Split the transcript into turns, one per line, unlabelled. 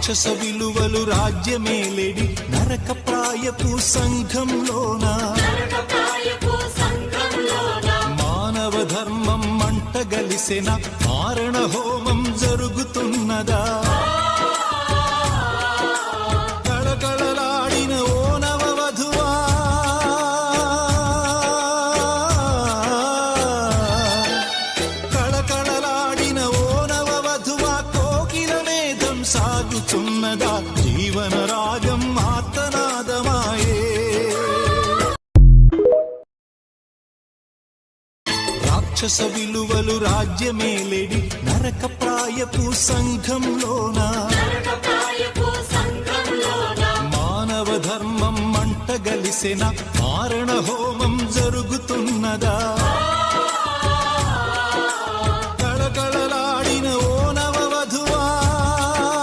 రాక్షస విలువలు రాజ్యమేలేడి నరక ప్రాయపు సంఘంలోనా మానవ ధర్మం మంటగలిసిన మారణ హోమం జరుగుతున్నదా కళకళలాడిన ఓ నవవధువా కళకళలాడిన ఓ నవవధువా కోకిల వేదం సాగుతున్నదా జీవన రాగం ఆర్తనాదమాయే రాక్షస విలువలు రాజ్యమేలేడి నరక ప్రాయపు సంఘంలోనా మానవ ధర్మం మంటగలిసిన మారణ హోమం జరుగుతున్నదా